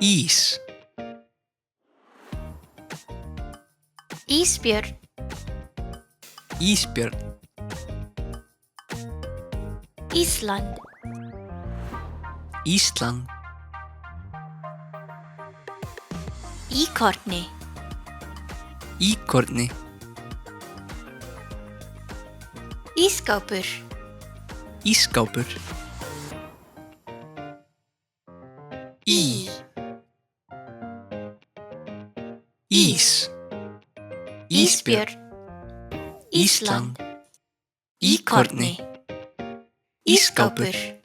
Ís. Ísbjörn. Ísbjörn. Ísland. Ísland. Íkorni. Íkorni. Ísskápur. Ísskápur. Í. Ís. Ísbjörn. Ísland. Íkorni. Ísskápur.